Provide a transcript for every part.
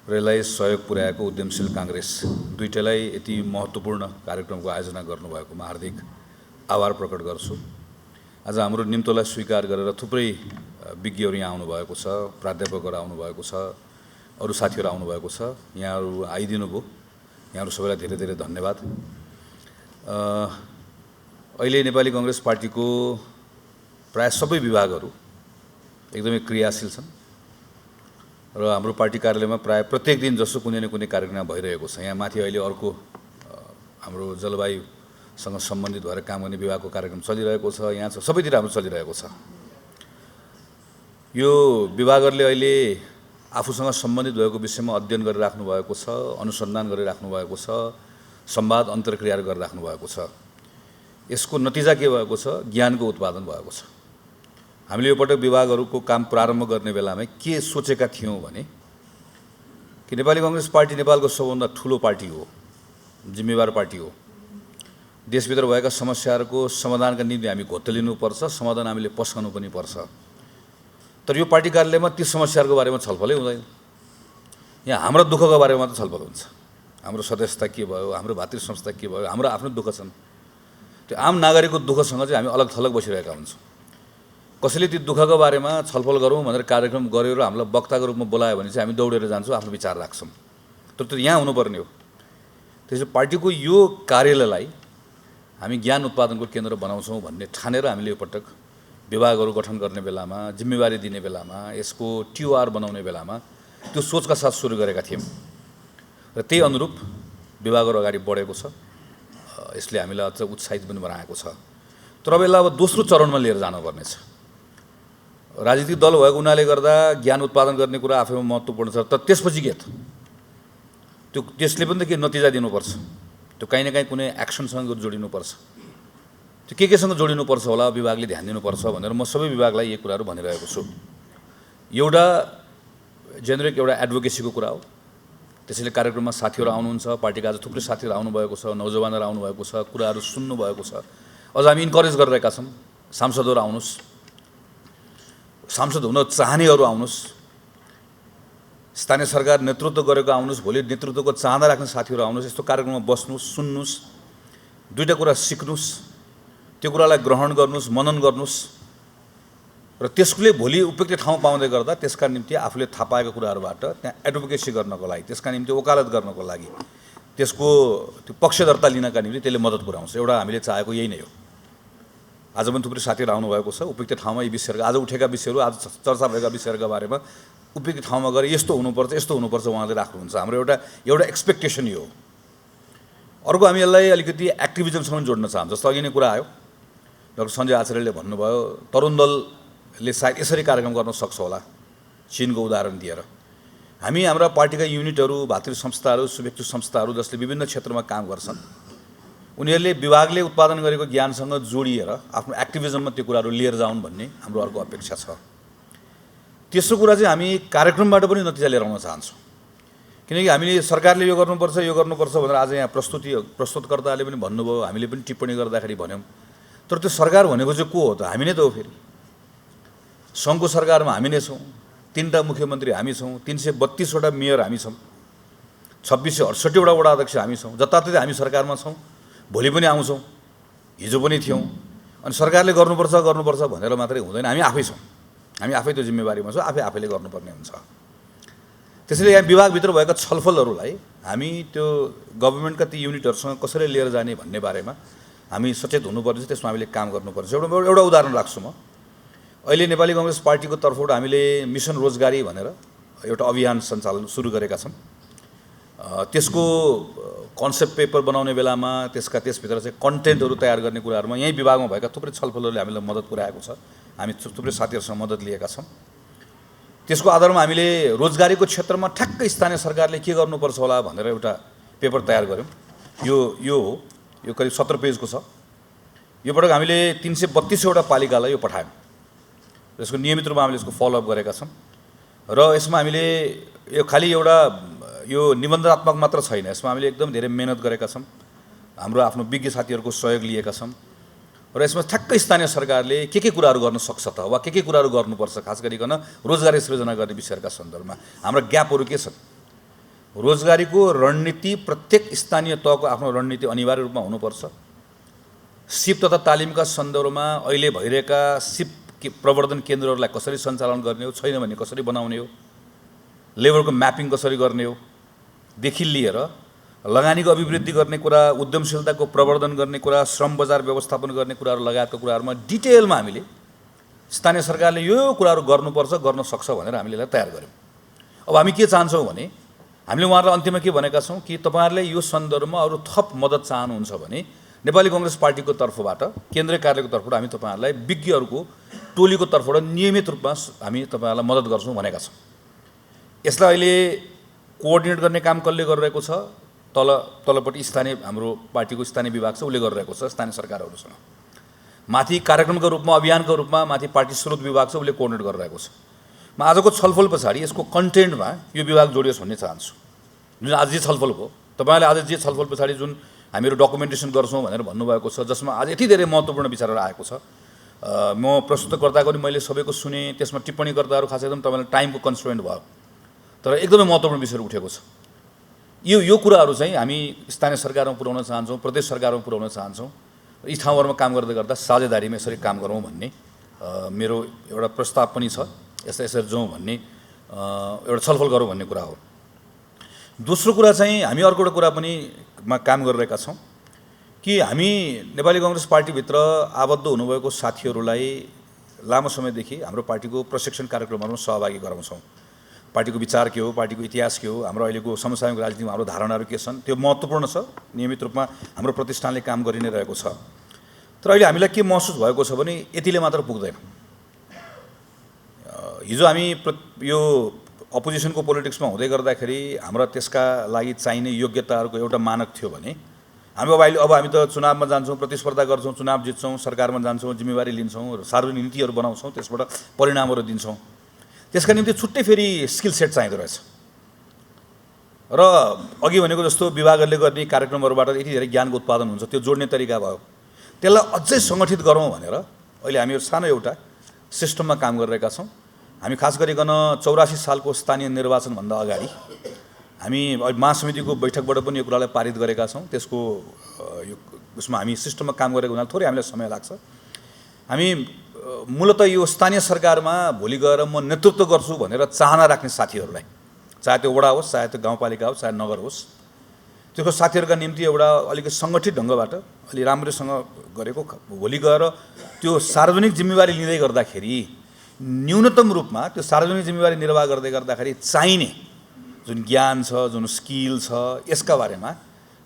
र यसलाई सहयोग पुर्याएको उद्यमशील काङ्ग्रेस दुईटैलाई यति महत्त्वपूर्ण कार्यक्रमको आयोजना गर्नुभएकोमा हार्दिक आभार प्रकट गर्छु। आज हाम्रो निम्तोलाई स्वीकार गरेर थुप्रै विज्ञहरू यहाँ आउनुभएको छ, प्राध्यापकहरू आउनुभएको छ, अरू साथीहरू आउनुभएको छ। यहाँहरू आइदिनु भयो, यहाँहरू सबैलाई धेरै धेरै धन्यवाद। अहिले नेपाली कांग्रेस पार्टीको प्राय सबै विभागहरू एकदमै क्रियाशील छन् र हाम्रो पार्टी कार्यालयमा प्राय प्रत्येक दिन जसो कुनै न कुनै कार्यक्रम भइरहेको छ। यहाँ माथि अहिले अर्को हाम्रो जलवायुसँग सम्बन्धित भएर काम गर्ने विभागको कार्यक्रम चलिरहेको छ, यहाँ छ, सबैतिर हाम्रो चलिरहेको छ। यो विभागहरूले अहिले आफूसँग सम्बन्धित भएको विषयमा अध्ययन गरिराख्नु भएको छ, अनुसन्धान गरिराख्नु भएको छ, संवाद अन्तर्क्रिया गरिराख्नु भएको छ। यसको नतिजा के भएको छ? ज्ञानको उत्पादन भएको छ। हामीले यो पटक विभागहरूको काम प्रारम्भ गर्ने बेलामा के सोचेका थियौँ भने कि नेपाली कांग्रेस पार्टी नेपालको सबभन्दा ठुलो पार्टी हो, जिम्मेवार पार्टी हो। देशभित्र भएका समस्याहरूको समाधानका निम्ति हामी घोत्तलिनुपर्छ, समाधान हामीले पस्कनु पनि पर्छ। तर यो पार्टी कार्यालयमा ती समस्याहरूको बारेमा छलफलै हुँदैन। यहाँ हाम्रो दुःखको बारेमा मात्र छलफल हुन्छ। हाम्रो सदस्यता के भयो, हाम्रो भातृ संस्था के भयो, हाम्रो आफ्नो दुःख छन्। त्यो आम नागरिकको दुःखसँग चाहिँ हामी अलग थलग बसिरहेका हुन्छौँ। कसैले ती दुःखको बारेमा छलफल गरौँ भनेर कार्यक्रम गर्यो र हामीलाई वक्ताको रूपमा बोलायो भने चाहिँ हामी दौडेर जान्छौँ, आफ्नो विचार राख्छौँ। तर त्यो यहाँ हुनुपर्ने हो। त्यसैले पार्टीको यो कार्यालयलाई हामी ज्ञान उत्पादनको केन्द्र बनाउँछौँ भन्ने ठानेर हामीले यो पटक विभागहरू गठन गर्ने बेलामा, जिम्मेवारी दिने बेलामा, यसको टिओआर बनाउने बेलामा त्यो सोचका साथ सुरु गरेका थियौँ र त्यही अनुरूप विभागहरू अगाडि बढेको छ। यसले हामीलाई अझ उत्साहित पनि बनाएको छ। तर अब यसलाई अब दोस्रो चरणमा लिएर जानुपर्नेछ। राजनीतिक दल भएको हुनाले गर्दा ज्ञान उत्पादन गर्ने कुरा आफैमा महत्त्वपूर्ण छ। तर त्यसपछि के त? त्यसले पनि त के नतिजा दिनुपर्छ। त्यो काहीँ न काहीँ कुनै एक्सनसँग जोडिनुपर्छ। त्यो केसँग जोडिनुपर्छ होला, विभागले ध्यान दिनुपर्छ भनेर म सबै विभागलाई यी कुराहरू भनिरहेको छु। एउटा जेनेरिक एउटा एडभोकेसीको कुरा हो। त्यसैले कार्यक्रममा साथीहरू आउनुहुन्छ, पार्टीका आज थुप्रै साथीहरू आउनुभएको छ, नौजवानहरू आउनुभएको छ, कुराहरू सुन्नुभएको छ। अझ हामी इन्करेज गरिरहेका छौँ, सांसदहरू आउनुहोस्, सांसद हुन चाहनेहरू आउनुहोस्, स्थानीय सरकार नेतृत्व गरेको आउनुहोस्, भोलि नेतृत्वको चाहना राख्ने साथीहरू आउनुहोस्। यस्तो कार्यक्रममा बस्नुहोस्, सुन्नुहोस्, दुईवटा कुरा सिक्नुहोस्, त्यो कुरालाई ग्रहण गर्नुहोस्, मनन गर्नुहोस् र त्यसले भोलि उपयुक्त ठाउँ पाउँदै गर्दा त्यसका निम्ति आफूले थाहा पाएका कुराहरूबाट त्यहाँ एडभोकेसी गर्नको लागि, त्यसका निम्ति वकालत गर्नको लागि, त्यसको त्यो पक्षधर्ता लिनका निम्ति त्यसले मद्दत पुर्याउँछ। एउटा हामीले चाहेको यही नै हो। आज पनि थुप्रै साथीहरू आउनुभएको छ। उपयुक्त ठाउँमा यी विषयहरू, आज उठेका विषयहरू, आज चर्चा भएका विषयहरूका बारेमा उपयुक्त ठाउँमा गएर यस्तो हुनुपर्छ, यस्तो हुनुपर्छ उहाँले राख्नुहुन्छ। हाम्रो एउटा एक्सपेक्टेसन यो हो। अर्को हामी यसलाई अलिकति एक्टिभिजमसँग जोड्न चाहन्छौँ। जस्तो अघि नै कुरा आयो, डाक्टर सञ्जय आचार्यले भन्नुभयो तरुण दलले सायद यसरी कार्यक्रम गर्न सक्छ होला, चीनको उदाहरण दिएर। हामी हाम्रा पार्टीका युनिटहरू, भातृ संस्थाहरू, शुभेच्छु संस्थाहरू जसले विभिन्न क्षेत्रमा काम गर्छन्, उनीहरूले विभागले उत्पादन गरेको ज्ञानसँग जोडिएर आफ्नो एक्टिभिजममा त्यो कुराहरू लिएर जाउन् भन्ने हाम्रो अर्को अपेक्षा छ। तेस्रो कुरा चाहिँ हामी कार्यक्रमबाट पनि नतिजा लिएर आउन चाहन्छौँ। किनकि हामीले सरकारले यो गर्नुपर्छ भनेर आज यहाँ प्रस्तुतकर्ताले पनि भन्नुभयो, हामीले पनि टिप्पणी गर्दाखेरि भन्यौँ। तर त्यो सरकार भनेको चाहिँ को हो त? हामी नै त हो। फेरि सङ्घको सरकारमा हामी नै छौँ, 3टा मुख्यमन्त्री हामी छौँ, 332वटा मेयर हामी छौँ, 2668वटा वडा अध्यक्ष हामी छौँ। जताततै हामी सरकारमा छौँ, भोलि पनि आउँछौँ, हिजो पनि थियौँ। अनि सरकारले गर्नुपर्छ भनेर मात्रै हुँदैन, हामी आफै छौँ। हामी आफै त्यो जिम्मेवारीमा छौँ, आफैले गर्नुपर्ने हुन्छ। त्यसैले यहाँ विभागभित्र भएका छलफलहरूलाई हामी त्यो गभर्मेन्टका ती युनिटहरूसँग कसरी लिएर जाने भन्ने बारेमा हामी सचेत हुनुपर्छ। त्यसमा हामीले काम गर्नुपर्छ। एउटा उदाहरण राख्छु म। अहिले नेपाली कांग्रेस पार्टीको तर्फबाट हामीले मिसन रोजगारी भनेर एउटा अभियान सञ्चालन सुरु गरेका छौँ। त्यसको कन्सेप्ट पेपर बनाउने बेलामा त्यसभित्र चाहिँ कन्टेन्टहरू तयार गर्ने कुराहरूमा यही विभागमा भएका थुप्रै छलफलहरूले हामीलाई मद्दत पुर्याएको छ। हामी थुप्रै साथीहरूसँग मद्दत लिएका छौँ। त्यसको आधारमा हामीले रोजगारीको क्षेत्रमा ठ्याक्कै स्थानीय सरकारले के गर्नुपर्छ होला भनेर एउटा पेपर तयार गऱ्यौँ। यो करिब 17 पेजको छ। यो पटक हामीले 332वटा पालिकालाई यो पठायौँ। यसको नियमित रूपमा हामीले यसको फलोअप गरेका छौँ र यसमा हामीले यो खालि एउटा यो निबन्धात्मक मात्र छैन, यसमा हामीले एकदम धेरै मेहनत गरेका छौँ। हाम्रो आफ्नो विज्ञ साथीहरूको सहयोग लिएका छौँ र यसमा ठ्याक्कै स्थानीय सरकारले के कुराहरू गर्न सक्छ त वा के कुराहरू गर्नुपर्छ, खास गरिकन रोजगारी सृजना गर्ने विषयहरूका सन्दर्भमा हाम्रा ग्यापहरू के छन्, रोजगारीको रणनीति प्रत्येक स्थानीय तहको आफ्नो रणनीति अनिवार्य रूपमा हुनुपर्छ। सिप तथा तालिमका सन्दर्भमा अहिले भइरहेका सिप प्रवर्धन केन्द्रहरूलाई कसरी सञ्चालन गर्ने हो, छैन भने कसरी बनाउने हो, लेबरको म्यापिङ कसरी गर्ने हो देखि लिएर लगानीको अभिवृद्धि गर्ने कुरा, उद्यमशीलताको प्रवर्धन गर्ने कुरा, श्रम बजार व्यवस्थापन गर्ने कुराहरू लगायतका कुराहरूमा डिटेलमा हामीले स्थानीय सरकारले यो कुराहरू गर्नुपर्छ, गर्न सक्छ भनेर हामीले यसलाई तयार गऱ्यौँ। अब हामी के चाहन्छौँ भने हामीले उहाँहरूलाई अन्त्यमा के भनेका छौँ कि तपाईँहरूले यो सन्दर्भमा अरू थप मद्दत चाहनुहुन्छ भने नेपाली कांग्रेस पार्टीको तर्फबाट, केन्द्रीय कार्यालयको तर्फबाट हामी तपाईँहरूलाई विज्ञहरूको टोलीको तर्फबाट नियमित रूपमा हामी तपाईँहरूलाई मद्दत गर्छौँ भनेका छौँ। यसलाई अहिले कोअर्डिनेट गर्ने काम कसले गरिरहेको छ? तलपट्टि स्थानीय हाम्रो पार्टीको स्थानीय विभाग छ, उसले गरिरहेको छ स्थानीय सरकारहरूसँग। माथि कार्यक्रमको रूपमा, अभियानको रूपमा माथि पार्टी स्रोत विभाग छ, उसले कोअर्डिनेट गरिरहेको छ। म आजको छलफल पछाडि यसको कन्टेन्टमा यो विभाग जोडियोस् भन्ने चाहन्छु। जुन आज जे छलफल भयो, तपाईँले आज जे छलफल पछाडि जुन हामीहरू डकुमेन्टेसन गर्छौँ भनेर भन्नुभएको छ, जसमा आज यति धेरै महत्त्वपूर्ण विचारहरू आएको छ, म प्रस्तुतकर्ताको नि मैले सबैको सुने, त्यसमा टिप्पणीकर्ताहरू खास एकदम तपाईँलाई टाइमको कन्स्ट्रेन्ट भयो, तर एकदमै महत्त्वपूर्ण विषयहरू उठेको छ। यो कुराहरू चाहिँ हामी स्थानीय सरकारमा पुर्याउन चाहन्छौँ, प्रदेश सरकारमा पुर्याउन चाहन्छौँ। यी ठाउँहरूमा काम गर्दै गर्दा साझेदारीमा यसरी काम गरौँ भन्ने मेरो एउटा प्रस्ताव पनि छ। यसरी जाउँ भन्ने एउटा छलफल गरौँ भन्ने कुरा हो। दोस्रो कुरा चाहिँ हामी अर्को एउटा कुरा पनि काम गरिरहेका छौँ कि हामी नेपाली कांग्रेस पार्टीभित्र आबद्ध हुनुभएको साथीहरूलाई लामो समयदेखि हाम्रो पार्टीको प्रशिक्षण कार्यक्रमहरूमा सहभागी गराउँछौँ। पार्टीको विचार के हो, पार्टीको इतिहास के हो, हाम्रो अहिलेको समसामयिक राजनीतिमा हाम्रो धारणाहरू के छन्, त्यो महत्त्वपूर्ण छ। नियमित रूपमा हाम्रो प्रतिष्ठानले काम गरि नै रहेको छ। तर अहिले हामीलाई के महसुस भएको छ भने यतिले मात्र पुग्दैन। हिजो हामी यो अपोजिसनको पोलिटिक्समा हुँदै गर्दाखेरि हाम्रा त्यसका लागि चाहिने योग्यताहरूको एउटा मानक थियो भने अब हामी त चुनावमा जान्छौँ, प्रतिस्पर्धा गर्छौँ, चुनाव जित्छौँ, सरकारमा जान्छौँ, जिम्मेवारी लिन्छौँ, सार्वजनिक नीतिहरू बनाउँछौँ, त्यसबाट परिणामहरू दिन्छौँ। त्यसका निम्ति छुट्टै फेरि स्किल सेट चाहिँदो रहेछ। र अघि भनेको जस्तो विभागहरूले गर्ने कार्यक्रमहरूबाट यति धेरै ज्ञानको उत्पादन हुन्छ, त्यो जोड्ने तरिका भयो। त्यसलाई अझै सङ्गठित गरौँ भनेर अहिले हामी सानो एउटा सिस्टममा काम गरिरहेका छौँ। हामी खास गरिकन 84 सालको स्थानीय निर्वाचनभन्दा अगाडि हामी महासमितिको बैठकबाट पनि यो कुरालाई पारित गरेका छौँ। त्यसको उसमा हामी सिस्टममा काम गरेको हुनाले थोरै हामीलाई समय लाग्छ। हामी मूलत यो स्थानीय सरकारमा भोलि गएर म नेतृत्व गर्छु भनेर चाहना राख्ने साथीहरूलाई, चाहे त्यो वडा होस्, चाहे त्यो गाउँपालिका होस्, चाहे नगर होस्, त्यसको साथीहरूका निम्ति एउटा अलिकति सङ्गठित ढङ्गबाट अलि राम्रोसँग गरेको भोलि गएर त्यो सार्वजनिक जिम्मेवारी लिँदै गर्दाखेरि न्यूनतम रूपमा त्यो सार्वजनिक जिम्मेवारी निर्वाह गर्दै गर्दाखेरि चाहिने जुन ज्ञान छ, जुन स्किल छ, यसका बारेमा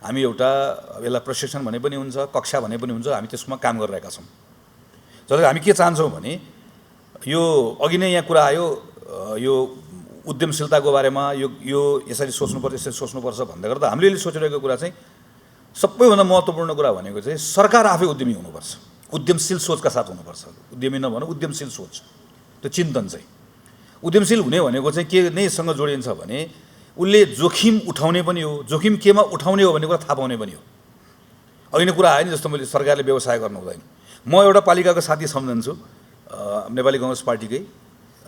हामी एउटा यसलाई प्रशिक्षण भने पनि हुन्छ, कक्षा भने पनि हुन्छ, हामी त्यसमा काम गरिरहेका छौँ। जसले हामी के चाहन्छौँ भने यो अघि नै यहाँ कुरा आयो, यो उद्यमशीलताको बारेमा यो यसरी सोच्नुपर्छ, यसरी सोच्नुपर्छ भन्दै गर्दा हामीले सोचिरहेको कुरा चाहिँ सबैभन्दा महत्त्वपूर्ण कुरा भनेको चाहिँ सरकार आफै उद्यमी हुनुपर्छ, उद्यमशील सोचका साथ हुनुपर्छ। उद्यमी नभनौँ, उद्यमशील सोच, त्यो चिन्तन चाहिँ उद्यमशील हुने भनेको चाहिँ के नैसँग जोडिन्छ भने उसले जोखिम उठाउने पनि हो, जोखिम केमा उठाउने हो भन्ने कुरा थाहा पाउने पनि हो। अघि नै कुरा आयो नि, जस्तो मैले सरकारले व्यवसाय गर्नु हुँदैन। म एउटा पालिकाको साथी सम्झन्छु, नेपाली कांग्रेस पार्टीकै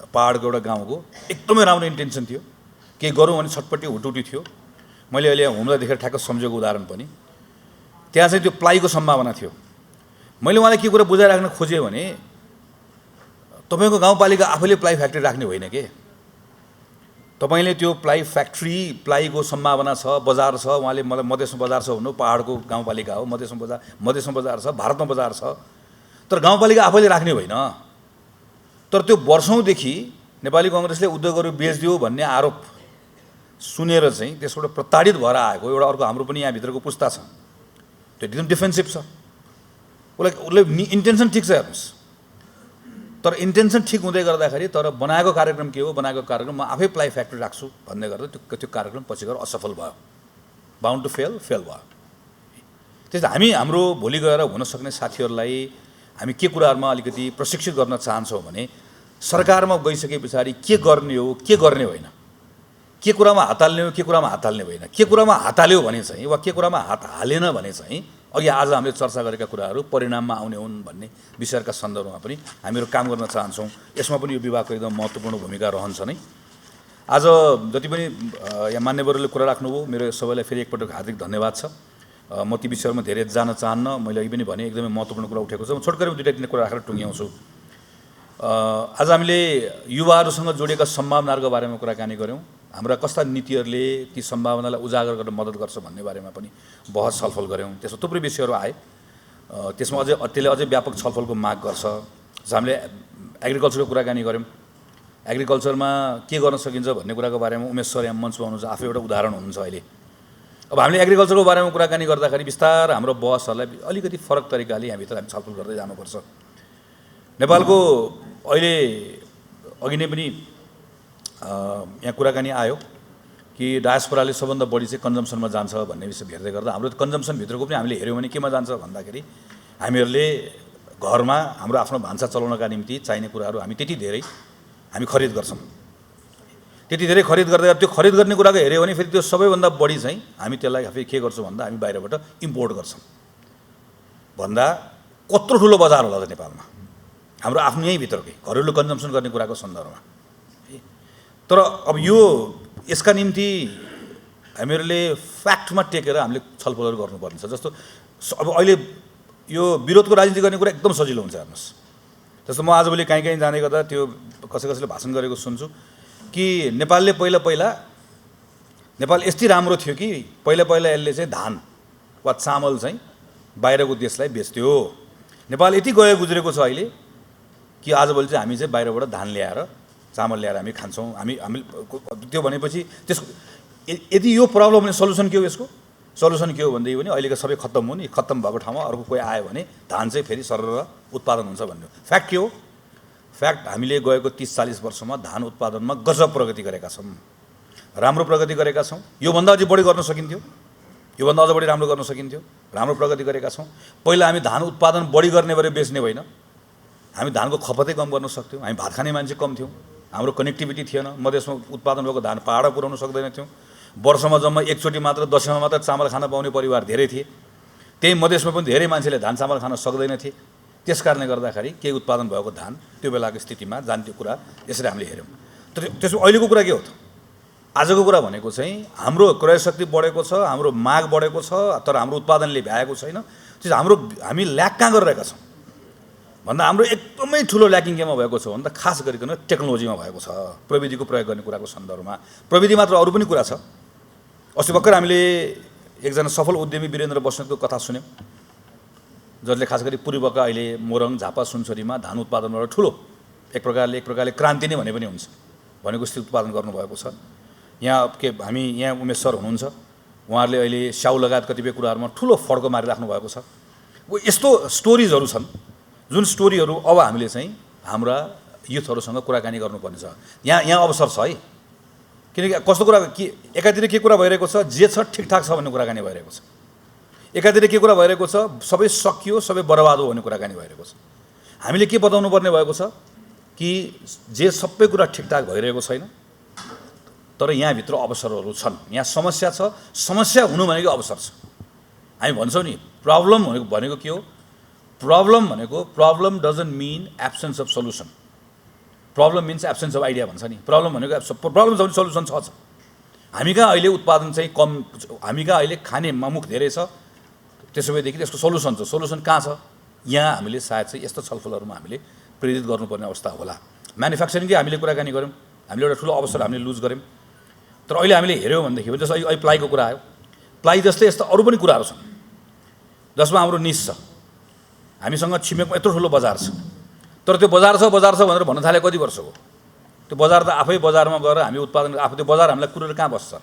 पहाडको एउटा गाउँको, एकदमै राम्रो इन्टेन्सन थियो, केही गरौँ भने छटपट्टि हुटुटी थियो। मैले अहिले हुम्ला देखेर ठ्याक्क सम्झेको उदाहरण पनि, त्यहाँ चाहिँ त्यो प्लाईको सम्भावना थियो। मैले उहाँलाई के कुरा बुझाइराख्न खोजेँ भने तपाईँको गाउँपालिका आफैले प्लाई फ्याक्ट्री राख्ने होइन के, तपाईँले त्यो प्लाई फ्याक्ट्री, प्लाईको सम्भावना छ, बजार छ। उहाँले मलाई मधेसमा बजार छ भन्नु, पहाडको गाउँपालिका हो, मधेसमा बजार छ, भारतमा बजार छ, तर गाउँपालिका आफैले राख्ने होइन। तर त्यो वर्षौँदेखि नेपाली कांग्रेसले उद्योगहरू बेच्दियो भन्ने आरोप सुनेर चाहिँ त्यसबाट प्रताडित भएर आएको एउटा अर्को हाम्रो पनि यहाँभित्रको पुस्ता छ, त्यो एकदम डिफेन्सिभ छ। उसले इन्टेन्सन ठिक छ हेर्नुहोस्, तर इन्टेन्सन ठिक हुँदै गर्दाखेरि तर बनाएको कार्यक्रम के हो, बनाएको कार्यक्रम म आफै प्लाई फ्याक्ट्री राख्छु भन्दै गर्दा त्यो कार्यक्रम पछि गएर असफल भयो, बााउन्ड टु फेल भयो। त्यसैले हाम्रो भोलि गएर हुन सक्ने साथीहरूलाई हामी के कुराहरूमा अलिकति प्रशिक्षित गर्न चाहन्छौँ भने सरकारमा गइसके पछाडि के गर्ने हो, के गर्ने होइन, के कुरामा हात हाल्ने हो, के कुरामा हात हाल्ने होइन, के कुरामा हात हाल्यो भने चाहिँ वा के कुरामा हात हालेन भने चाहिँ अघि आज हामीले चर्चा गरेका कुराहरू परिणाममा आउने हुन् भन्ने विषयका सन्दर्भमा पनि हामीहरू काम गर्न चाहन्छौँ। यसमा पनि यो विभागको एकदम महत्त्वपूर्ण भूमिका रहन्छ नै। आज जति पनि यहाँ मान्यवरले कुरा राख्नुभयो, मेरो सबैलाई फेरि एकपटक हार्दिक धन्यवाद छ। म ती विषयहरूमा धेरै जान चाहन्न, मैले अघि पनि भने एकदमै महत्त्वपूर्ण कुरा उठेको छ। म छोटकरीमा दुईटा तिनवटा कुरा राखेर टुङ्ग्याउँछु। आज हामीले युवाहरूसँग जोडिएका सम्भावनाहरूको बारेमा कुराकानी गऱ्यौँ। हाम्रा कस्ता नीतिहरूले ती सम्भावनालाई उजागर गर्न मद्दत गर्छ भन्ने बारेमा पनि बहस छलफल गऱ्यौँ। त्यसमा थुप्रै विषयहरू आए। त्यसमा त्यसले अझै व्यापक छलफलको माग गर्छ। हामीले एग्रिकल्चरको कुराकानी गऱ्यौँ। एग्रिकल्चरमा के गर्न सकिन्छ भन्ने कुराको बारेमा उमेश सर यहाँ मञ्चमा हुनुहुन्छ, आफै एउटा उदाहरण हुनुहुन्छ अहिले। अब हामीले एग्रिकल्चरको बारेमा कुराकानी गर्दाखेरि बिस्तार हाम्रो बहसहरूलाई अलिकति फरक तरिकाले यहाँभित्र हामी छलफल गर्दै जानुपर्छ। नेपालको अहिले अघि नै पनि यहाँ कुराकानी आयो कि डायस्पोराले सबभन्दा बढी चाहिँ कन्जम्सनमा जान्छ भन्ने विषय हेर्दै गर्दा हाम्रो कन्जम्सनभित्रको पनि हामीले हेऱ्यौँ भने केमा जान्छ भन्दाखेरि हामीहरूले घरमा हाम्रो आफ्नो भान्सा चलाउनका निम्ति चाहिने कुराहरू हामी त्यति धेरै हामी खरिद गर्छौँ। त्यति धेरै खरिद गर्दा त्यो खरिद गर्ने कुराको हेऱ्यो भने फेरि त्यो सबैभन्दा बढी चाहिँ हामी त्यसलाई फेरि के गर्छौँ भन्दा हामी बाहिरबाट इम्पोर्ट गर्छौँ। भन्दा कत्रो ठुलो बजार होला त नेपालमा हाम्रो आफ्नो यहीँभित्रकै घरेलु कन्जम्सन गर्ने कुराको सन्दर्भमा। तर अब यसका निम्ति हामीहरूले फ्याक्टमा टेकेर हामीले छलफलहरू गर्नुपर्ने छ। जस्तो अब अहिले यो विरोधको राजनीति गर्ने कुरा एकदम सजिलो हुन्छ। हेर्नुहोस्, जस्तो म आजभोलि कहीँ कहीँ जाँदै गर्दा त्यो कसैले भाषण गरेको सुन्छु कि नेपाल यति राम्रो थियो कि पहिला यसले चाहिँ धान वा चामल चाहिँ बाहिरको देशलाई बेच्थ्यो। नेपाल यति गयो गुज्रेको छ अहिले कि आजभोलि चाहिँ हामी चाहिँ बाहिरबाट धान ल्याएर चामल ल्याएर हामी खान्छौँ। हामी त्यो भनेपछि त्यसको यदि यो प्रब्लम भने सल्युसन के हो? यसको सल्युसन के हो भनेदेखि पनि अहिलेको सबै खत्तम हो नि, खत्तम भएको ठाउँमा अर्को कोही आयो भने धान चाहिँ फेरि सरर उत्पादन हुन्छ भन्ने हो। फ्याक्ट के हो? फ्याक्ट हामीले गएको 30-40 वर्षमा धान उत्पादनमा गजब प्रगति गरेका छौँ, राम्रो प्रगति गरेका छौँ। योभन्दा अझै बढी गर्न सकिन्थ्यो, योभन्दा अझ बढी राम्रो गर्न सकिन्थ्यो। राम्रो प्रगति गरेका छौँ। पहिला हामी धान उत्पादन बढी गर्ने भएर बेच्ने होइन, हामी धानको खपतै कम गर्न सक्थ्यौँ। हामी भात खाने मान्छे कम थियौँ, हाम्रो कनेक्टिभिटी थिएन। मधेसमा उत्पादन भएको धान पहाड पुर्याउन सक्दैनथ्यौँ। वर्षमा जम्मा एकचोटि मात्र दसैँमा मात्र चामल खान पाउने परिवार धेरै थिए। त्यही मधेसमा पनि धेरै मान्छेले धान चामल खान सक्दैनथे। त्यस कारणले गर्दाखेरि केही उत्पादन भएको धान त्यो बेलाको स्थितिमा जान्थ्यो कुरा। यसरी हामीले हेऱ्यौँ। तर त्यसमा अहिलेको कुरा के हो त? आजको कुरा भनेको चाहिँ हाम्रो क्रय शक्ति बढेको छ, हाम्रो माग बढेको छ, तर हाम्रो उत्पादनले भ्याएको छैन। त्यो हामी ल्याक कहाँ गरिरहेका छौँ भन्दा हाम्रो एकदमै ठुलो ल्याकिङ केमा भएको छ भन्दा खास गरिकन टेक्नोलोजीमा भएको छ। प्रविधिको प्रयोग गर्ने कुराको सन्दर्भमा प्रविधि मात्र अरू पनि कुरा छ। अस्ति भर्खर हामीले एकजना सफल उद्यमी वीरेन्द्र बस्नेतको कथा सुन्यौँ, जसले खास गरी पूर्वका अहिले मोरङ, झापा, सुनसरीमा धान उत्पादनबाट ठुलो एक प्रकारले क्रान्ति नै भने पनि हुन्छ भनेको स्थिति उत्पादन गर्नुभएको छ। यहाँ हामी यहाँ उमेश सर हुनुहुन्छ, उहाँहरूले अहिले स्याउ लगायत कतिपय कुराहरूमा ठुलो फड्को मारिराख्नु भएको छ। यस्तो स्टोरिजहरू छन् जुन स्टोरीहरू अब हामीले चाहिँ हाम्रा युथहरूसँग कुराकानी गर्नुपर्ने छ। यहाँ अवसर छ है, किनकि कस्तो कुरा कि एकातिर के कुरा भइरहेको छ, जे छ ठिकठाक छ भन्ने कुराकानी भइरहेको छ। एकातिर के कुरा भइरहेको छ, सबै सकियो, सबै बर्बाद हो भन्ने कुराकानी भइरहेको छ। हामीले के बताउनु पर्ने भएको छ कि जे सबै कुरा ठिकठाक भइरहेको छैन, तर यहाँभित्र अवसरहरू छन्। यहाँ समस्या छ, समस्या हुनु भनेको अवसर छ। हामी भन्छौँ नि प्रब्लम भनेको के हो? Problem doesn't mean absence of solution. Problem means absence of idea भन्छ नि। प्रब्लम भनेको प्रब्लम छ भने सल्युसन छ। हामी कहाँ अहिले उत्पादन चाहिँ कम, हामी कहाँ अहिले खाने मुख धेरै छ, त्यसो भएदेखि त्यसको सल्युसन छ। सल्युसन कहाँ छ? यहाँ हामीले सायद चाहिँ यस्तो छलफलहरूमा हामीले प्रेरित गर्नुपर्ने अवस्था होला। म्यानुफ्याक्चरिङकै हामीले कुराकानी गऱ्यौँ, हामीले एउटा ठुलो अवसर हामीले लुज गऱ्यौँ। तर अहिले हामीले हेऱ्यौँ भनेदेखि जस्तो अहिले प्लाईको कुरा आयो, प्लाई जस्तै यस्ता अरू पनि कुराहरू छन् जसमा हाम्रो निस छ। हामीसँग छिमेकमा यत्रो ठुलो बजार छ, तर त्यो बजार छ भनेर भन्न थाले कति वर्ष हो? त्यो बजार त आफै बजारमा गएर हामी उत्पादन आफू त्यो बजार हामीलाई कुरेर कहाँ बस्छ?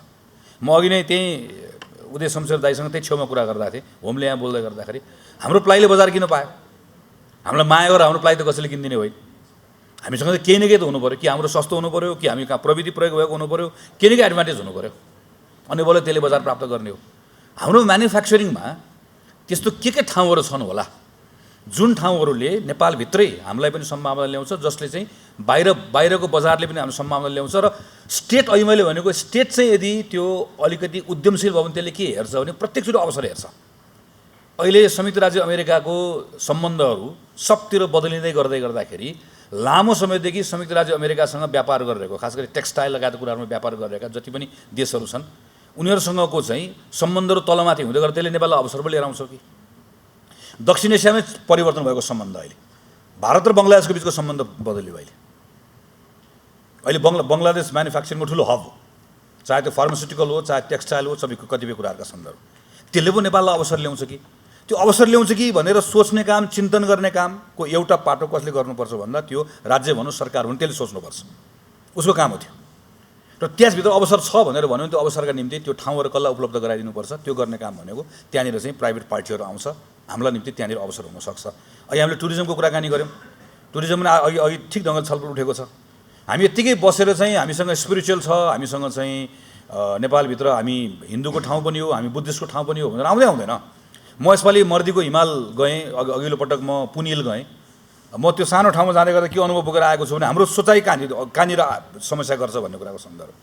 म अघि नै त्यहीँ उदय शमशेर दाइसँग त्यही छेउमा कुरा गर्दा थिएँ, होमले यहाँ बोल्दै गर्दाखेरि हाम्रो प्लाईले बजार किन पायो? हामीलाई माया गरेर हाम्रो प्लाई त कसैले किनिदिने होइन। हामीसँग त केही न केही त हुनु पऱ्यो, कि हाम्रो सस्तो हुनु पऱ्यो, कि हामी कहाँ प्रविधि प्रयोग भएको हुनु पऱ्यो, केही न केही एडभान्टेज हुनु पऱ्यो, अनि बोले त्यसले बजार प्राप्त गर्ने हो। हाम्रो म्यानुफ्याक्चरिङमा त्यस्तो के ठाउँहरू छन् होला जुन ठाउँहरूले नेपालभित्रै हामीलाई पनि सम्भावना ल्याउँछ, जसले चाहिँ बाहिरको बजारले पनि हाम्रो सम्भावना ल्याउँछ। र स्टेट अहिले मैले भनेको स्टेट चाहिँ यदि त्यो अलिकति उद्यमशील भयो भने त्यसले के हेर्छ भने प्रत्येकचोटि अवसर हेर्छ। अहिले संयुक्त राज्य अमेरिकाको सम्बन्धहरू सबतिर बदलिँदै गर्दाखेरि लामो समयदेखि संयुक्त राज्य अमेरिकासँग व्यापार गरिरहेको, खास गरी टेक्सटाइल लगायत कुराहरूमा व्यापार गरिरहेका जति पनि देशहरू छन् उनीहरूसँगको चाहिँ सम्बन्धहरू तलमाथि हुँदै गर्दा त्यसले नेपाललाई अवसर पनि लिएर आउँछ कि? दक्षिण एसियामै परिवर्तन भएको सम्बन्ध अहिले भारत र बङ्गलादेशको बिचको सम्बन्ध बदल्यो। अहिले बङ्गलादेश म्यानुफ्याक्चरिङको ठुलो हब हो, चाहे त्यो फार्मास्युटिकल हो चाहे टेक्सटाइल हो, सबै कतिपय कुराहरूका सन्दर्भ। त्यसले पो नेपाललाई अवसर ल्याउँछ कि? त्यो अवसर ल्याउँछ कि भनेर सोच्ने काम, चिन्तन गर्ने कामको एउटा पाटो कसले गर्नुपर्छ भन्दा त्यो राज्य भनौँ सरकार भनौँ त्यसले सोच्नुपर्छ, उसको काम हो त्यो। र त्यसभित्र अवसर छ भनेर भन्यो भने त्यो अवसरका निम्ति त्यो ठाउँहरू कसलाई उपलब्ध गराइदिनुपर्छ त्यो गर्ने काम भनेको त्यहाँनिर चाहिँ प्राइभेट पार्टीहरू आउँछ, हामीलाई निम्ति त्यहाँनिर अवसर हुनसक्छ। अहिले हामीले टुरिज्मको कुराकानी गऱ्यौँ, टुरिज्म पनि अघि ठिक ढङ्गले छलफल उठेको छ। हामी यत्तिकै बसेर चाहिँ हामीसँग स्पिरिचुअल छ, हामीसँग चाहिँ नेपालभित्र हामी हिन्दूको ठाउँ पनि हो, हामी बुद्धिस्टको ठाउँ पनि हो भनेर आउँदैन। म यसपालि मर्दीको हिमाल गएँ, अघिल्लो पटक म पुनिल गएँ। म त्यो सानो ठाउँमा जाँदै गर्दा के अनुभव बोकेर आएको छु भने हाम्रो सोचाइ कहाँनिर समस्या गर्छ भन्ने कुराको सन्दर्भ।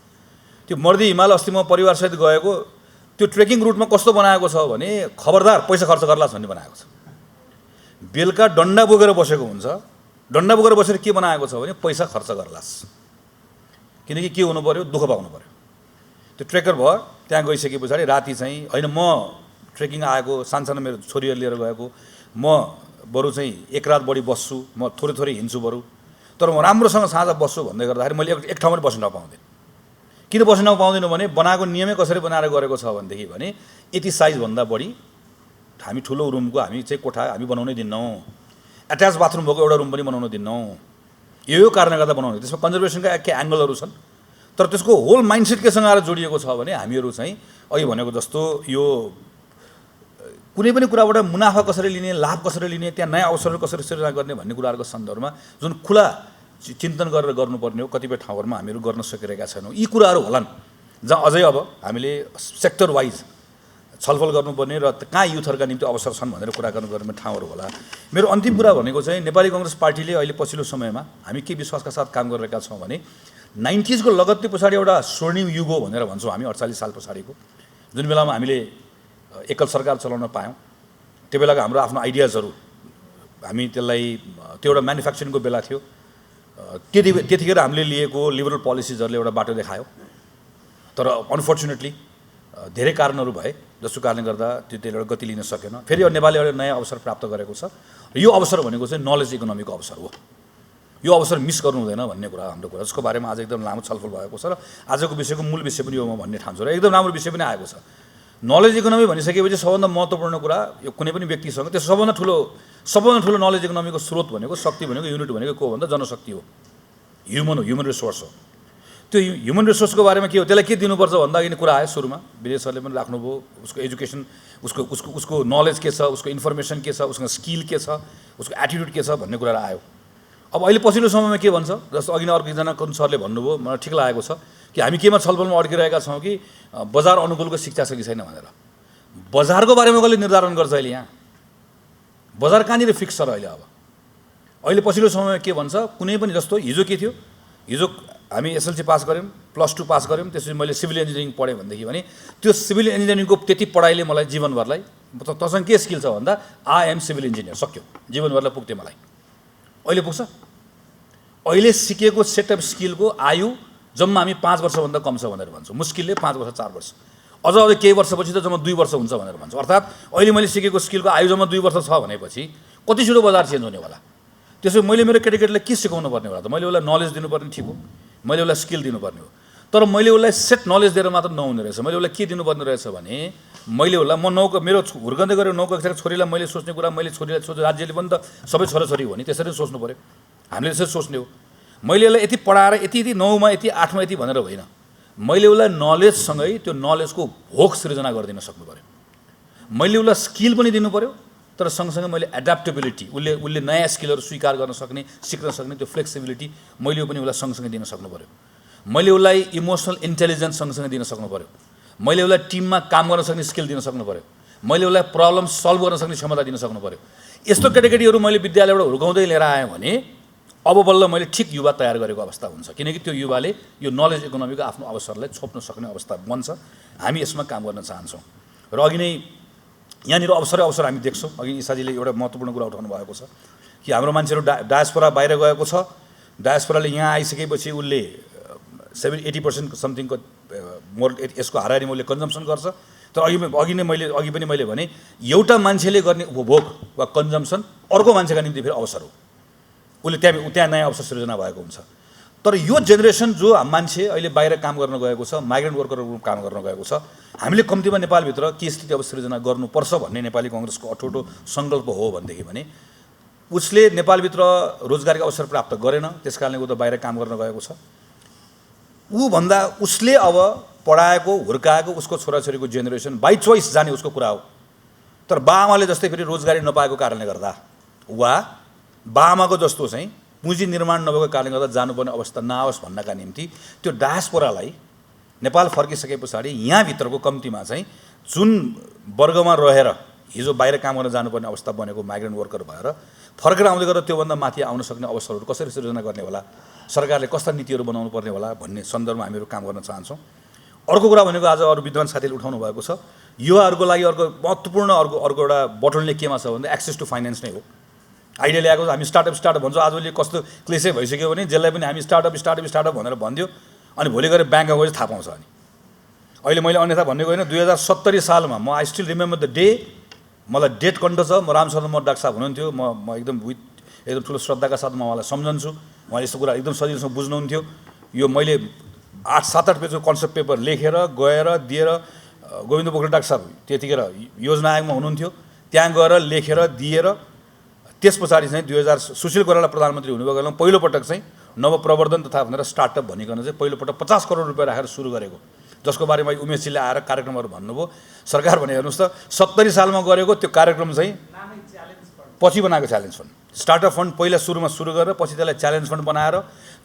त्यो मर्दी हिमाल अस्ति म परिवारसहित गएको, त्यो ट्रेकिङ रुटमा कस्तो बनाएको छ भने खबरदार पैसा खर्च गर्लास् भन्ने बनाएको छ। बेलुका डन्डा बोकेर बसेको हुन्छ, डन्डा बोकेर बसेर के बनाएको छ भने पैसा खर्च गर्लास्, किनकि के हुनु पऱ्यो, दुःख पाउनु पऱ्यो। त्यो ट्रेकर भयो, त्यहाँ गइसके पछाडि राति चाहिँ होइन म ट्रेकिङ आएको, सानसानो मेरो छोरीहरू लिएर गएको, म बरु चाहिँ एक रात बढी बस्छु, म थोरै हिँड्छु बरु, तर म राम्रोसँग साँझ बस्छु भन्दै गर्दाखेरि मैले एक ठाउँमा बस्न नपाउँदैन। किन बस्न नपाउँदिनँ भने बनाएको नियमै कसरी बनाएर गरेको छ भनेदेखि भने यति साइजभन्दा बढी हामी ठुलो रुमको हामी चाहिँ कोठा हामी बनाउनै दिन्नौँ, एट्याच बाथरुम भएको एउटा रुम पनि बनाउन दिन्नौँ। यो कारणले गर्दा बनाउने, त्यसमा कन्जर्भेसनका के एङ्गलहरू छन्, तर त्यसको होल माइन्डसेट केसँग आएर जोडिएको छ भने हामीहरू चाहिँ अघि भनेको जस्तो यो कुनै पनि कुराबाट मुनाफा कसरी लिने, लाभ कसरी लिने, त्यहाँ नयाँ अवसरहरू कसरी सृजना गर्ने भन्ने कुराहरूको सन्दर्भमा जुन खुला चिन्तन गरेर गर्नुपर्ने हो कतिपय ठाउँहरूमा हामीहरू गर्न सकिरहेका छैनौँ। यी कुराहरू होलान् जहाँ अझै अब हामीले सेक्टर वाइज छलफल गर्नुपर्ने र कहाँ युथहरूका निम्ति अवसर छन् भनेर कुरा गर्नुपर्ने ठाउँहरू होला। मेरो अन्तिम कुरा भनेको चाहिँ नेपाली काङ्ग्रेस पार्टीले अहिले पछिल्लो समयमा हामी के विश्वासका साथ काम गरिरहेका छौँ भने 90s को लगत्तै पछाडि एउटा स्वर्णिम युग हो भनेर भन्छौँ हामी, 48 साल पछाडिको जुन बेलामा हामीले एकल सरकार चलाउन पायौँ। त्यो बेलाको हाम्रो आफ्नो आइडियाजहरू हामी त्यसलाई त्यो एउटा म्यानुफ्याक्चरिङको बेला थियो। त्यतिखेर हामीले लिएको लिबरल पोलिसिजहरूले एउटा बाटो देखायो, तर अनफर्चुनेटली धेरै कारणहरू भए जसको कारणले गर्दा त्यसले एउटा गति लिन सकेन। फेरि नेपालले एउटा नयाँ अवसर प्राप्त गरेको छ। यो अवसर भनेको चाहिँ नलेज इकोनोमीको अवसर हो। यो अवसर मिस गर्नु हुँदैन भन्ने कुरा हाम्रो कुरा, जसको बारेमा आज एकदम लामो छलफल भएको छ र आजको विषयको मूल विषय पनि हो म भन्ने ठान्छु र एकदम राम्रो विषय पनि आएको छ। नलेज इकोनोमी भनिसकेपछि सबभन्दा महत्त्वपूर्ण कुरा यो कुनै पनि व्यक्तिसँग त्यो सबभन्दा ठुलो नलेज इकोनोमीको स्रोत भनेको, शक्ति भनेको, युनिट भनेको को भन्दा जनशक्ति हो, ह्युमन हो, ह्युमन रिसोर्स हो। त्यो ह्युमन रिसोर्सको बारेमा के हो, त्यसलाई के दिनुपर्छ भन्दा अघि कुरा आयो सुरुमा, विजय सरले पनि राख्नुभयो, उसको एजुकेसन, उसको नलेज के छ, उसको इन्फर्मेसन के छ, उसको स्किल के छ, उसको एटिट्युड के छ भन्ने कुरा आयो। अब अहिले पछिल्लो समयमा के भन्छ, जस्तो अघि नै अर्को एकजना कुन सरले भन्नुभयो, मलाई ठिक लागेको छ कि हामी केमा छलफलमा अड्किरहेका छौँ कि बजार अनुकूलको शिक्षा छ कि छैन भनेर। बजारको बारेमा कसले निर्धारण गर्छ अहिले? यहाँ बजार कहाँनिर फिक्स छ र अहिले? अहिले पछिल्लो समयमा के भन्छ, कुनै पनि जस्तो हिजो के थियो, हिजो हामी एसएलसी पास गऱ्यौँ, +2 पास गऱ्यौँ, त्यसपछि मैले सिभिल इन्जिनियरिङ पढेँ भनेदेखि भने त्यो सिभिल इन्जिनियरिङको त्यति पढाइले मलाई जीवनभरलाई, तसँग के स्किल छ भन्दा आई एम सिभिल इन्जिनियर, सक्यो, जीवनभरलाई पुग्थ्यो मलाई। अहिले पुग्छ? अहिले सिकेको सेट अफ स्किलको आयु जम्मा हामी 5 वर्षभन्दा कम छ भनेर भन्छौँ, मुस्किलले 5 वर्ष 4 वर्ष, अझ केही वर्षपछि त जम्मा 2 वर्ष हुन्छ भनेर भन्छौँ। अर्थात् अहिले मैले सिकेको स्किलको आयु जम्मा 2 वर्ष छ भनेपछि कति छिटो बजार चेन्ज हुनेवाला। त्यसो मैले मेरो केटाकेटीलाई के सिकाउनु पर्ने होला त? मैले उसलाई नलेज दिनुपर्ने ठिक हो, मैले उसलाई स्किल दिनुपर्ने हो, तर मैले उसलाई सेट नलेज दिएर मात्र नहुने रहेछ। मैले उसलाई के दिनुपर्ने रहेछ भने मैले उसलाई मेरो हुर्कँदै गरेर 9 कक्षाको छोरीलाई मैले सोच्ने कुरा मैले छोरीलाई सोच्छु, राज्यले पनि त सबै छोराछोरी हो नि, त्यसरी सोच्नु पऱ्यो, हामीले त्यसरी सोच्ने हो। मैले उसलाई यति पढाएर यति 9मा यति 8मा यति भनेर होइन, मैले उसलाई नलेजसँगै त्यो नलेजको भोक सृजना गरिदिन सक्नु पऱ्यो। मैले उसलाई स्किल पनि दिनु पऱ्यो, तर सँगसँगै मैले एडाप्टेबिलिटी, उसले नयाँ स्किलहरू स्वीकार गर्न सक्ने, सिक्न सक्ने त्यो फ्लेक्सिबिलिटी मैले पनि उसलाई सँगसँगै दिन सक्नु पऱ्यो। मैले उसलाई इमोसनल इन्टेलिजेन्स सँगसँगै दिन सक्नु पऱ्यो। मैले उसलाई टिममा काम गर्न सक्ने स्किल दिन सक्नु पऱ्यो। मैले उसलाई प्रब्लम सल्भ गर्न सक्ने क्षमता दिन सक्नु पऱ्यो। यस्तो केटाकेटीहरू मैले विद्यालयबाट हुर्काउँदै लिएर आएँ भने अब बल्ल मैले ठिक युवा तयार गरेको अवस्था हुन्छ, किनकि त्यो युवाले यो नलेज इकोनोमीको आफ्नो अवसरलाई छोप्न सक्ने अवस्था बन्छ। हामी यसमा काम गर्न चाहन्छौँ र अघि नै यहाँनिर अवसर हामी देख्छौँ। अघि ईसाजीले एउटा महत्त्वपूर्ण कुरा उठाउनु भएको छ कि हाम्रो मान्छेहरू डायस्पोरा बाहिर गएको छ, डायस्पोराले यहाँ आइसकेपछि उसले 70-80% समथिङको यसको हाराहारी मूल्य कन्जम्सन गर्छ। तर अघि पनि मैले भने एउटा मान्छेले गर्ने उपभोग वा कन्जम्सन अर्को मान्छेका निम्ति फेरि अवसर हो। उसले त्यहाँ नयाँ अवसर सृजना भएको हुन्छ। तर यो जेनेरेसन जो मान्छे अहिले बाहिर काम गर्न गएको छ, माइग्रेन्ट वर्करहरू काम गर्न गएको छ, हामीले कम्तीमा नेपालभित्र के स्थिति अब सृजना गर्नुपर्छ भन्ने नेपाली कङ्ग्रेसको अठोटो सङ्कल्प हो भनेदेखि भने उसले नेपालभित्र रोजगारीको अवसर प्राप्त गरेन, त्यसकारणले ऊ त बाहिर काम गर्न गएको छ। ऊभन्दा उसले अब पढाएको हुर्काएको उसको छोराछोरीको जेनेरेसन बाई चोइस जाने उसको कुरा हो। तर बाआमाले जस्तै फेरि रोजगारी नपाएको कारणले गर्दा वा बाआमाको जस्तो चाहिँ पुँजी निर्माण नभएको कारणले गर्दा जानुपर्ने अवस्था नआओस् भन्नका निम्ति त्यो डायस्पोरालाई नेपाल फर्किसके पछाडि यहाँभित्रको कम्तीमा चाहिँ जुन वर्गमा रहेर हिजो बाहिर काम गर्न जानुपर्ने अवस्था बनेको माइग्रेन्ट वर्कर भएर फर्केर आउँदै गरेर त्योभन्दा माथि आउन सक्ने अवसरहरू कसरी सृजना गर्ने होला, सरकारले कस्ता नीतिहरू बनाउनु पर्ने होला भन्ने सन्दर्भमा हामीहरू काम गर्न चाहन्छौँ। अर्को कुरा भनेको आज अरू विद्वान साथीले उठाउनु भएको छ, युवाहरूको लागि अर्को महत्त्वपूर्ण अर्को एउटा बोटलनेक केमा छ भने एक्सेस टु फाइनेन्स नै हो। आइडिया ल्याएको हामी स्टार्टअप भन्छौँ, आजले कस्तो क्लेसै भइसक्यो भने जसलाई पनि हामी स्टार्टअप भनेर भनिदियो अनि भोलि गएर ब्याङ्कमा गएर थाहा पाउँछ। अनि अहिले मैले अन्यथा भनेको होइन, 2070 सालमा म I still remember the day, मलाई डेट कन्ट छ, म रामचन्द्र मत डाक्टर साहब हुनुहुन्थ्यो, म एकदम ठुलो श्रद्धाका साथ म उहाँलाई सम्झन्छु। उहाँले यस्तो कुरा एकदम सजिलोसँग बुझ्नुहुन्थ्यो। यो मैले 7-8 पेजको कन्सेप्ट पेपर लेखेर गएर दिएर, गोविन्द पोखरेल डाक्टर साहब त्यतिखेर योजना आयोगमा हुनुहुन्थ्यो, त्यहाँ गएर लेखेर दिएर त्यस पछाडि चाहिँ 2000 सुशील कोइराला प्रधानमन्त्री हुनुभएको बेलामा पहिलोपटक चाहिँ नवप्रवर्धन तथा भनेर स्टार्टअप भनिकन चाहिँ पहिलोपटक 50 करोड रुपियाँ राखेर सुरु गरेको, जसको बारेमा उमेशजीले आएर कार्यक्रमहरू भन्नुभयो। सरकार भने हेर्नुहोस् त 70 सालमा गरेको त्यो कार्यक्रम चाहिँ पछि बनाएको च्यालेन्ज फन्ड, स्टार्टअप फन्ड पहिला सुरुमा सुरु गरेर पछि त्यसलाई च्यालेन्ज फन्ड बनाएर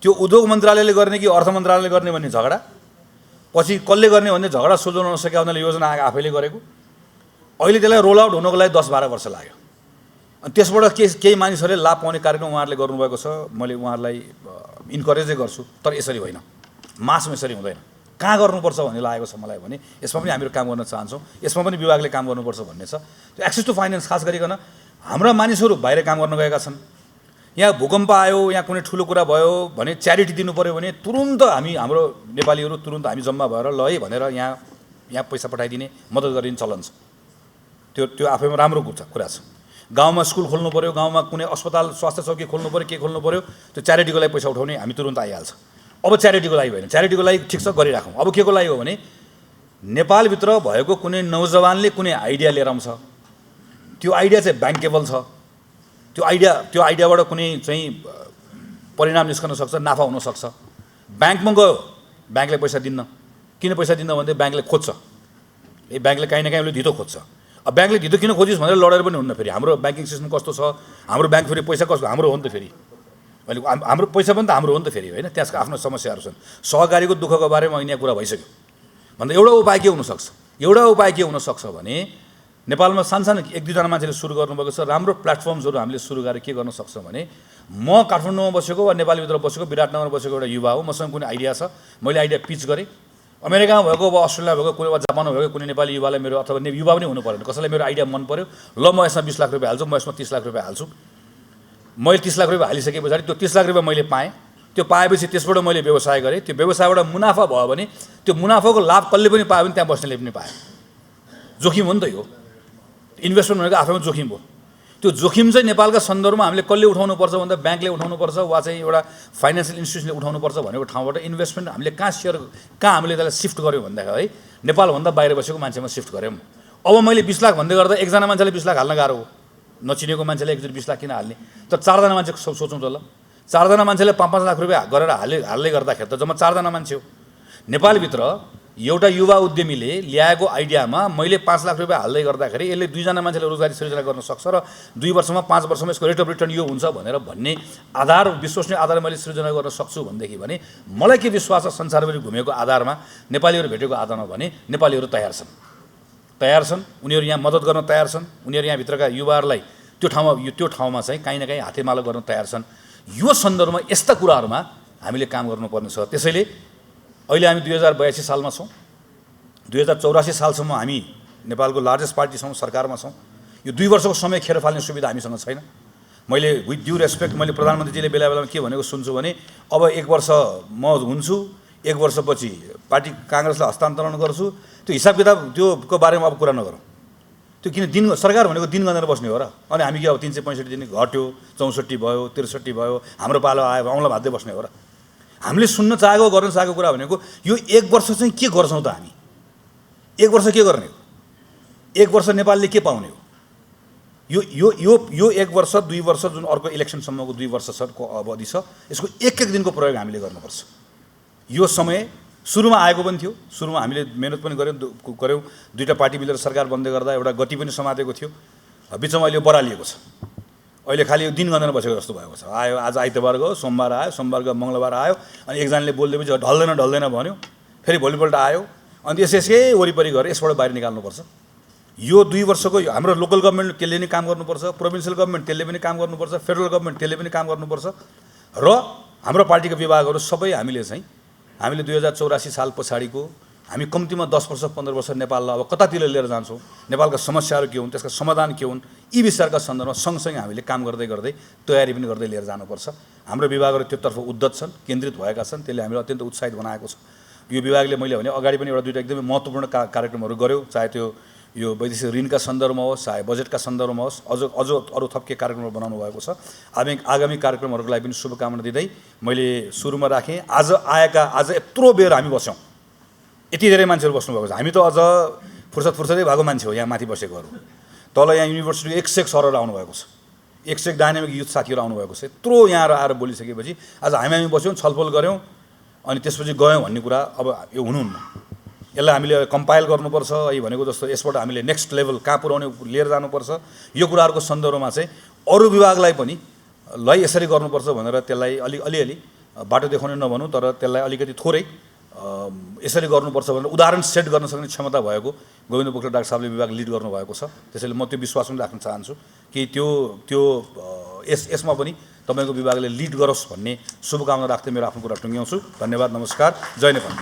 त्यो उद्योग मन्त्रालयले गर्ने कि अर्थ मन्त्रालयले गर्ने भन्ने झगडा, पछि कसले गर्ने भन्ने झगडा सुल्झाउन नसके उनीहरूले योजना आफैले गरेको। अहिले त्यसलाई रोल आउट हुनको लागि 10-12 वर्ष लाग्यो। अनि त्यसबाट केही मानिसहरूले लाभ पाउने कार्यक्रम उहाँहरूले गर्नुभएको छ, मैले उहाँहरूलाई इन्करेजै गर्छु। तर यसरी होइन, मासमा यसरी हुँदैन। कहाँ गर्नुपर्छ भन्ने लागेको छ मलाई भने यसमा पनि हामीहरू काम गर्न चाहन्छौँ, यसमा पनि विभागले काम गर्नुपर्छ भन्ने छ। त्यो एक्सेस टु फाइनेन्स खास गरिकन हाम्रा मानिसहरू बाहिर काम गर्न गएका छन्, यहाँ भूकम्प आयो, यहाँ कुनै ठुलो कुरा भयो भने च्यारिटी दिनु पऱ्यो भने तुरुन्त हाम्रो नेपालीहरू तुरुन्त हामी जम्मा भएर ल है भनेर यहाँ पैसा पठाइदिने, मद्दत गरिने चलन छ। त्यो आफैमा राम्रो कुरा छ। गाउँमा स्कुल खोल्नु पऱ्यो, गाउँमा कुनै अस्पताल स्वास्थ्य चौकी खोल्नु पऱ्यो, के खोल्नु पऱ्यो, त्यो च्यारिटीको लागि पैसा उठाउने हामी तुरुन्त आइहाल्छ। अब च्यारिटीको लागि होइन, च्यारिटीको लागि ठिक छ गरिराखौँ। अब के को लागि हो भने नेपालभित्र भएको कुनै नौजवानले कुनै आइडिया लिएर आउँछ, त्यो आइडिया चाहिँ ब्याङ्केबल छ, त्यो आइडियाबाट कुनै चाहिँ परिणाम निस्कन सक्छ, नाफा हुनसक्छ। ब्याङ्कमा गयो, ब्याङ्कले पैसा दिन्न। किन पैसा दिन्न भने ब्याङ्कले खोज्छ, ब्याङ्कले काहीँ न काहीँ उसले धितो खोज्छ। अब ब्याङ्कले धितो किन खोजिस् भनेर लडेर पनि हुन्न। फेरि हाम्रो ब्याङ्किङ सिस्टम कस्तो छ, हाम्रो ब्याङ्क फेरि पैसा कसको हाम्रो हो नि त, फेरि अहिले हाम्रो पैसा पनि त हाम्रो हो नि त फेरि, होइन? त्यसको आफ्नो समस्याहरू छन्। सहकारीको दुःखको बारेमा यहाँ कुरा भइसक्यो। भन्दा एउटा उपाय के हुनसक्छ भने नेपालमा सानसानो 1-2 जना मान्छेले सुरु गर्नुभएको छ, राम्रो प्लेटफर्म्सहरू हामीले सुरु गरेर के गर्न सक्छौँ भने म काठमाडौँमा बसेको वा नेपालभित्र बसेको विराटनगरमा बसेको एउटा युवा हो, मसँग कुनै आइडिया छ, मैले आइडिया पिच गरेँ। अमेरिकामा भएको वा अस्ट्रेलिया भएको कुनै वा जापानमा भएको कुनै नेपाली युवालाई मेरो अथवा युवा पनि हुनु पऱ्यो, कसैलाई मेरो आइडिया मन पऱ्यो, ल म यसमा 20 लाख रुपियाँ हाल्छु, म यसमा 30 लाख रुपियाँ हाल्छु। मैले 30 लाख रुपियाँ हालिसके पछाडि त्यो 30 लाख रुपियाँ मैले पाएँ। त्यो पाएपछि त्यसबाट मैले व्यवसाय गरेँ, त्यो व्यवसायबाट मुनाफा भयो भने त्यो मुनाफाको लाभ कसले पनि पायो भने त्यहाँ बस्नेले पनि पायो। जोखिम हो नि त यो, इन्भेस्टमेन्ट भनेको आफैमा जोखिम हो। त्यो जोखिम चाहिँ नेपालका सन्दर्भमा हामीले कसले उठाउनुपर्छ भन्दा ब्याङ्कले उठाउनुपर्छ वा चाहिँ एउटा फाइनेन्सियल इन्स्टिट्युसनले उठाउनुपर्छ भनेको ठाउँबाट इन्भेस्टमेन्ट हामीले कहाँ हामीले त्यसलाई सिफ्ट गऱ्यौँ भन्दाखेरि है नेपालभन्दा बाहिर बसेको मान्छेमा सिफ्ट गऱ्यौँ। अब मैले 20 लाख भन्दै गर्दा एकजना मान्छेले 20 लाख हाल्न गाह्रो हो, नचिनेको मान्छेले एकचोटि 20 लाख किन हाल्ने। तर 4 जना मान्छे सोचौँ त ल, 4 जना मान्छेले 5-5 लाख रुपियाँ गरेर हाल्दै गर्दाखेरि त जम्मा 4 जना मान्छे हो। नेपालभित्र एउटा युवा उद्यमीले ल्याएको आइडियामा मैले 5 लाख रुपियाँ हाल्दै गर्दाखेरि यसले 2 जना मान्छेले रोजगारी सृजना गर्न सक्छ र 2 वर्षमा 5 वर्षमा यसको रेट अफ रिटर्न यो हुन्छ भन्ने आधार, विश्वसनीय आधार मैले सृजना गर्न सक्छु भनेदेखि भने मलाई के विश्वास छ, संसारभरि घुमेको आधारमा, नेपालीहरू भेटेको आधारमा भने नेपालीहरू तयार छन्, उनीहरू यहाँ मद्दत गर्न तयार छन्, उनीहरू यहाँ भित्रका युवाहरूलाई त्यो ठाउँमा चाहिँ काहीँ न काहीँ हातेमालो गर्न तयार छन्। यो सन्दर्भमा यस्ता कुराहरूमा हामीले काम गर्नुपर्ने छ। त्यसैले अहिले हामी 2082 सालमा छौँ, 2084 सालसम्म हामी नेपालको लार्जेस्ट पार्टी छौँ, सरकारमा छौँ। यो 2 वर्षको समय खेर फाल्ने सुविधा हामीसँग छैन। मैले विथ ड्यु रेस्पेक्ट मैले प्रधानमन्त्रीजीले बेला बेलामा के भनेको सुन्छु भने अब 1 वर्ष म हुन्छु, 1 वर्षपछि पार्टी काङ्ग्रेसलाई हस्तान्तरण गर्छु, त्यो हिसाब किताब त्योको बारेमा अब कुरा नगरौँ। त्यो किन दिन सरकार भनेको दिन गनेर बस्ने हो र? अनि हामी के अब 365 दिन घट्यो, 64 भयो, 63 भयो, हाम्रो पालो आयो, औँला भाद्दै बस्ने हो र? हामीले सुन्न चाहेको गर्न चाहेको कुरा भनेको यो 1 वर्ष चाहिँ के गर्छौँ त हामी? 1 वर्ष के गर्ने हो? 1 वर्ष नेपालले के पाउने हो? यो 1 वर्ष 2 वर्ष जुन अर्को इलेक्सनसम्मको 2 वर्षको अवधि छ, यसको एक दिनको प्रयोग हामीले गर्नुपर्छ। यो समय सुरुमा आएको पनि थियो, सुरुमा हामीले मेहनत पनि गऱ्यौँ, दुईटा पार्टी मिलेर सरकार बन्दै गर्दा एउटा गति पनि समातेको थियो, बिचमा अहिले बरालिएको छ। अहिले खालि यो दिन गनेर बसेको जस्तो भएको छ। आयो आज आइतबार गयो, सोमबार आयो, सोमबार गयो मङ्गलबार आयो, अनि एकजनाले बोलिदिएपछि ढल्दैन भन्यो, फेरि भोलिपल्ट आयो, अनि यसै वरिपरि गएर यसबाट बाहिर निकाल्नुपर्छ। यो 2 वर्षको हाम्रो लोकल गभर्मेन्ट त्यसले पनि काम गर्नुपर्छ, प्रोभिन्सियल गभर्मेन्ट त्यसले पनि काम गर्नुपर्छ, फेडरल गभर्मेन्ट त्यसले पनि काम गर्नुपर्छ, र हाम्रो पार्टीका विभागहरू सबै हामीले 2084 साल पछाडिको हामी कम्तीमा 10 वर्ष 15 वर्ष नेपाललाई अब कतातिर लिएर जान्छौँ, नेपालका समस्याहरू के हुन्, त्यसका समाधान के हुन्, यी विषयका सन्दर्भमा सँगसँगै हामीले काम गर्दै तयारी पनि गर्दै लिएर जानुपर्छ। हाम्रो विभागहरू त्योतर्फ उद्धत छन्, केन्द्रित भएका छन्, त्यसले हामीलाई अत्यन्त उत्साहित बनाएको छ। यो विभागले मैले भने अगाडि पनि एउटा दुईटा एकदमै महत्त्वपूर्ण कार्यक्रमहरू गर्यो, चाहे त्यो यो वैदेशिक ऋणका सन्दर्भमा होस्, चाहे बजेटका सन्दर्भमा होस्, अझ अरू थप के कार्यक्रमहरू बनाउनु भएको छ। आगामी कार्यक्रमहरूको लागि पनि शुभकामना दिँदै मैले सुरुमा राखेँ। आज यत्रो बेर हामी बस्यौँ, यति धेरै मान्छेहरू बस्नुभएको छ। हामी त अझ फुर्सदै भएको मान्छे हो यहाँ माथि बसेकोहरू। तल यहाँ युनिभर्सिटीको 100 सरहरू आउनुभएको छ, 100 डाइनामिक युथ साथीहरू आउनुभएको छ। यत्रो यहाँ आएर बोलिसकेपछि आज हामी बस्यौँ, छलफल गऱ्यौँ, अनि त्यसपछि गयौँ भन्ने कुरा अब यो हुनुहुन्न। यसलाई हामीले कम्पाइल गर्नुपर्छ, यही भनेको जस्तो यसबाट हामीले नेक्स्ट लेभल कहाँ पुर्याउने लिएर जानुपर्छ। यो कुराहरूको सन्दर्भमा चाहिँ अरू विभागलाई पनि ल यसरी गर्नुपर्छ भनेर त्यसलाई अलिअलि बाटो देखाउने नभनौँ, तर त्यसलाई अलिकति थोरै यसरी गर्नुपर्छ भनेर उदाहरण सेट गर्न सक्ने क्षमता भएको गोविन्द पोखरेल डाक्टर साहबले विभाग लिड गर्नुभएको छ। त्यसैले म त्यो विश्वास पनि राख्न चाहन्छु कि यसमा पनि तपाईँको विभागले लिड गरोस् भन्ने शुभकामना राख्दै मेरो आफ्नो कुरा टुङ्ग्याउँछु। धन्यवाद, नमस्कार, जय नेपाल।